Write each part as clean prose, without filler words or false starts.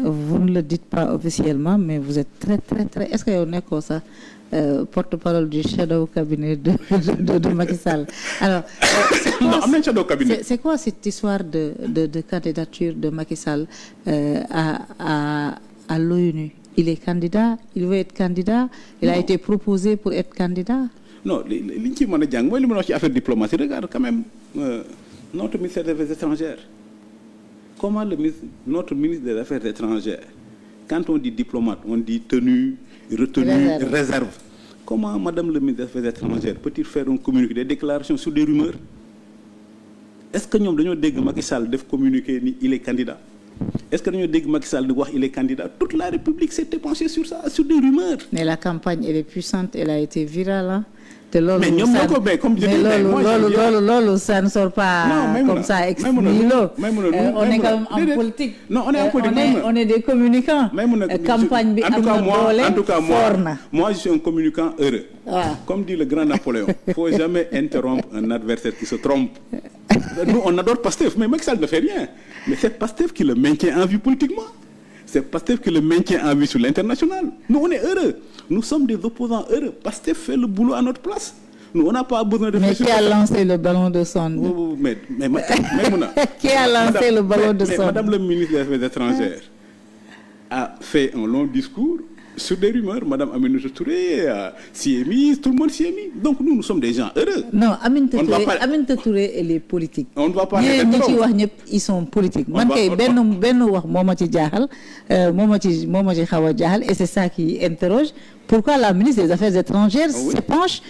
vous ne le dites pas officiellement, mais vous êtes très, très, très... Est-ce que yow nekkoo sax porte-parole du shadow cabinet de Macky Sall? Alors, c'est quoi cette histoire de candidature de Macky Sall à l'ONU? Il est candidat, il veut être candidat, il a été proposé pour être candidat. Non, li ñu ci mën a jàng mooy li ma wax ci affaire diplomatie. Regarde quand même notre ministère des Affaires étrangères. Comment notre ministre des Affaires étrangères, quand on dit diplomate, on dit tenue, retenue, réserve. Comment Madame le ministre des Affaires étrangères peut-il faire un communiqué, des déclarations sur des rumeurs? Est-ce que ñoom dañoo dégg Macky Sall def communiqué ni il est candidat? Est-ce que dañoo dégg Macky Sall di wax il est candidat? Toute la République s'est penchée sur ça, sur des rumeurs. Mais la campagne, elle est puissante, elle a été virale, hein? Mais ñoom ñoo ko comme je dis, loolu ça ne sort pas comme ça expliqué. On est quand même en politique. Non, on est en politique. On est des communicants. Campagne bi am na doole. En tout cas moi je suis un communicant heureux. Comme dit le grand Napoléon, il ne faut jamais interrompre un adversaire qui se trompe. Nous on adore Pastef, mais Macky Sall ne fait rien. Mais c'est Pastef qui le maintient en vie politiquement. C'est Pastef qui le maintient en vie sur l'international. Nous, on est heureux. Nous sommes des opposants heureux. Pastef fait le boulot à notre place. Nous, on n'a pas besoin de... Mais qui a lancé le ballon de sonde? Qui a lancé le ballon de sonde? Madame le ministre des Affaires étrangères a fait un long discours sur des rumeurs. Madame Aminata Touré s'y est mise, tout le monde s'y est mis. Donc nous sommes des gens heureux. Non, Aminata Touré, elle est politique. On ne va pas ils sont politiques. Man kay benn wax moma ci jaaxal, moma ci xawa jaaxal, et c'est ça qui interroge. Pourquoi la ministre des Affaires étrangères se penche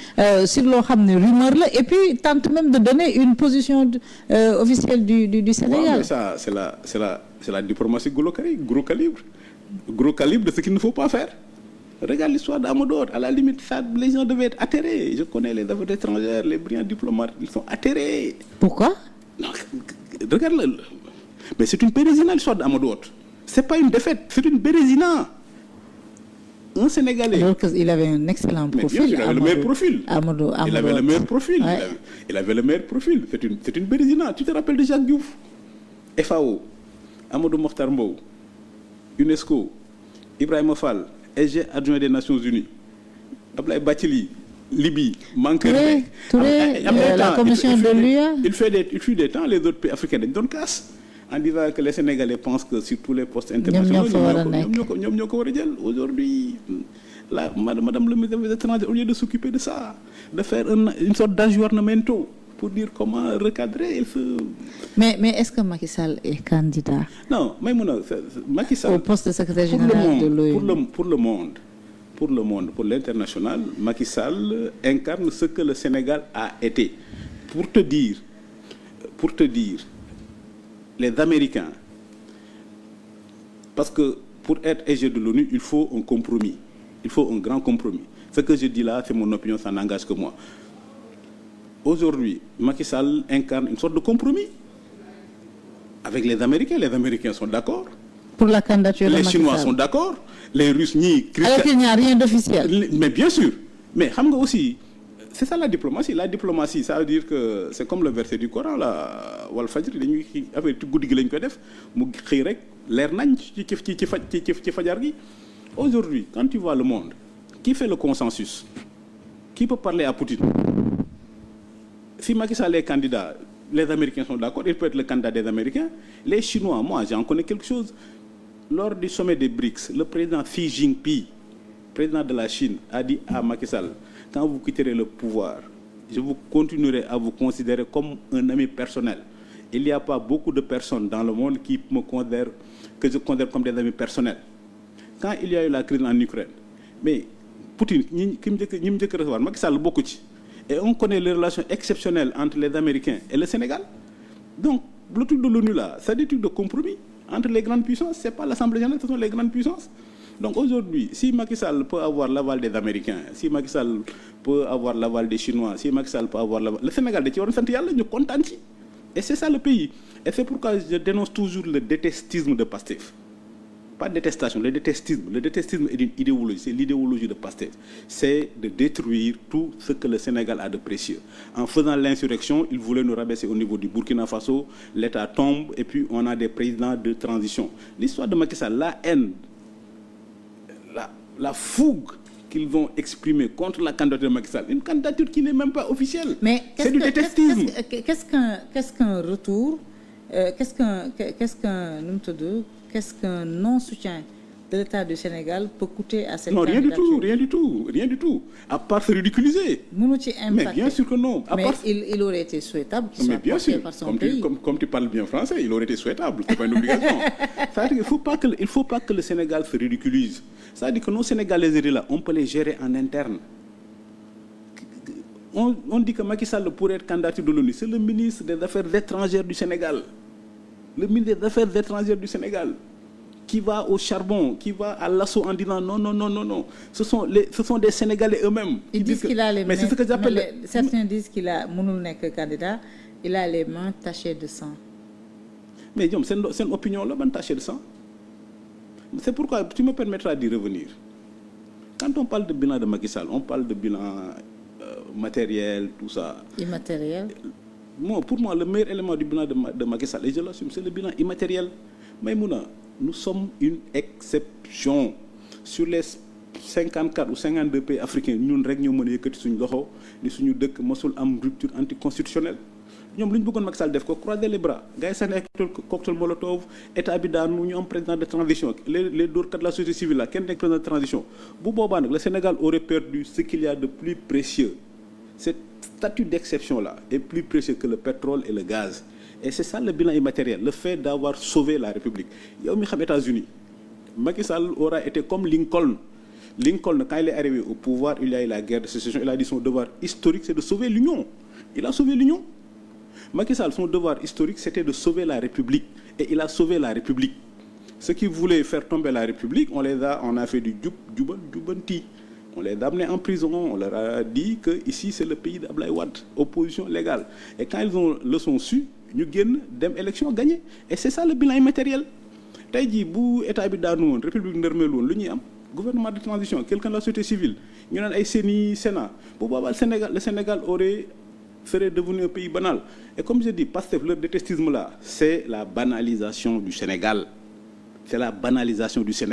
sur loo xam ne rumeur la et puis tente même de donner une position officielle du Sénégal? Mais ça c'est la diplomatie gros calibre de ce qu'il ne faut pas faire. Regarde l'histoire d'Amador. À la limite, ça, les gens devaient être atterrés. Je connais les affaires étrangères, les brillants diplomates, ils sont atterrés. Pourquoi? Non, regarde-le. Mais c'est une bérésina, l'histoire d'Amador. C'est pas une défaite, c'est une bérésina. Un Sénégalais. Alors qu'il avait un excellent profil. Il avait le meilleur profil. Amadou. Il avait le meilleur profil. Ouais. Il avait le meilleur profil. C'est une bérésina. Tu te rappelles de Jacques Diouf? FAO, Amadou Mokhtar Mbow, UNESCO, Ibrahima Fall, SG adjoint des Nations Unies, Ablaye Bathily, Libye, Mankeur, la commission de l'UA. Il fut des temps, les autres pays africains dañ doon casse en disant que les Sénégalais pensent que sur tous les postes internationaux, ñoom ñoo ko war a jël. Aujourd'hui, Madame le ministre des étrangers, au lieu de s'occuper de ça, de faire une sorte d'aggiornamento pour dire comment recadrer. Mais est-ce que Macky Sall est candidat? Non, Macky Sall au poste de secrétaire général de l'ONU. Pour le monde, pour l'international, Macky Sall incarne ce que le Sénégal a été. Pour te dire, les Américains, parce que pour être EG de l'ONU, il faut un compromis. Il faut un grand compromis. Ce que je dis là, c'est mon opinion, ça n'engage que moi. Aujourd'hui, Macky Sall incarne une sorte de compromis avec les Américains. Les Américains sont d'accord. Pour la candidature de Macky Sall. Les Chinois sont d'accord. Les Russes alors qu'il n'y a rien d'officiel. Mais bien sûr. Mais aussi, c'est ça la diplomatie. La diplomatie, ça veut dire que c'est comme le verset du Coran, là. Wal Fajr, avec tout goudi gi lañ koy def, mu xey rek leer nañ ci fajar gi. Aujourd'hui, quand tu vois le monde, qui fait le consensus? Qui peut parler à Poutine? Si Macky Sall est candidat, les Américains sont d'accord, il peut être le candidat des Américains. Les Chinois, moi, j'en connais quelque chose. Lors du sommet des BRICS, le président Xi Jinping, président de la Chine, a dit à Macky Sall, quand vous quitterez le pouvoir, je vous continuerai à vous considérer comme un ami personnel. Il n'y a pas beaucoup de personnes dans le monde que je considère comme des amis personnels. Quand il y a eu la crise en Ukraine, mais Poutine, ñi mu njëkk recevoir, Macky Sall bokku ci. Et on connaît les relations exceptionnelles entre les Américains et le Sénégal. Donc, le truc de l'ONU là, c'est des trucs de compromis entre les grandes puissances. Ce n'est pas l'Assemblée générale, ce sont les grandes puissances. Donc aujourd'hui, si Macky Sall peut avoir l'aval des Américains, si Macky Sall peut avoir l'aval des Chinois, si Macky Sall peut avoir l'aval... Le Sénégal, nous sommes contents. Et c'est ça le pays. Et c'est pourquoi je dénonce toujours le détestisme de Pastef. pas détestation, le détestisme. Le détestisme est une idéologie, c'est l'idéologie de Pastef. C'est de détruire tout ce que le Sénégal a de précieux. En faisant l'insurrection, ils voulaient nous rabaisser au niveau du Burkina Faso, l'État tombe et puis on a des présidents de transition. L'histoire de Macky Sall, la haine, la fougue qu'ils vont exprimer contre la candidature de Macky Sall, une candidature qui n'est même pas officielle. Mais c'est du détestisme. Qu'est-ce qu'un retour, qu'est-ce qu'un non-soutien de l'État du Sénégal peut coûter à cette candidature? Non, rien du tout. À part se ridiculiser. Mais bien sûr que non. Il aurait été souhaitable qu'il soit porté par son pays. Comme tu parles bien français, il aurait été souhaitable. C'est pas une obligation. C'est-à-dire qu'il faut pas que le Sénégal se ridiculise. C'est-à-dire que nos Sénégalais là, on peut les gérer en interne. On dit que Macky Sall pourrait être candidat de l'ONU. C'est le ministre des Affaires étrangères du Sénégal. Le ministre des Affaires étrangères du Sénégal qui va au charbon, qui va à l'assaut en disant non. Ce sont des Sénégalais eux-mêmes. Ils disent qu'il a les mains. Mais c'est ce que j'appelle. Certains disent qu'il a mënul nekk candidat, il a les mains tachées de sang. Mais ñoom seen opinion la ban tachée de sang. C'est pourquoi tu me permettras d'y revenir. Quand on parle de bilan de Macky Sall, on parle de bilan matériel, tout ça. Immatériel. Bon, pour moi, le meilleur élément du bilan de Macky Sall, et je l'assume, c'est le bilan immatériel. Maïmouna, nous sommes une exception. Sur les 54 ou 52 pays africains, nous avons une rupture anticonstitutionnelle. Nous avons Macky Sall croiser les bras. Gars, c'est un cocktail Molotov, État Bidan, nous avons un président de transition. Les deux cas de la société civile, là, quel est le président de transition? Le Sénégal aurait perdu ce qu'il y a de plus précieux. Cet statut d'exception-là est plus précieux que le pétrole et le gaz. Et c'est ça le bilan immatériel, le fait d'avoir sauvé la République. Il y a aux États-Unis, Macky Sall aura été comme Lincoln. Lincoln, quand il est arrivé au pouvoir, il y a eu la guerre de sécession, il a dit son devoir historique, c'est de sauver l'Union. Il a sauvé l'Union. Macky Sall, son devoir historique, c'était de sauver la République. Et il a sauvé la République. Ceux qui voulaient faire tomber la République, on a fait du djubanti. On les a amenés en prison, on leur a dit que ici c'est le pays d'Ablaye Wade, opposition légale. Et quand ils le sont su, nous gagnons des élections gagnées. Et c'est ça le bilan immatériel. Taïdi, bu État Bidan, République Nermeloun, l'Union, gouvernement de transition, quelqu'un de la société civile, nous avons un Sénat. Le Sénégal serait devenu un pays banal. Et comme je dis, Pastef, leur détestisme là, c'est la banalisation du Sénégal. C'est la banalisation du Sénégal.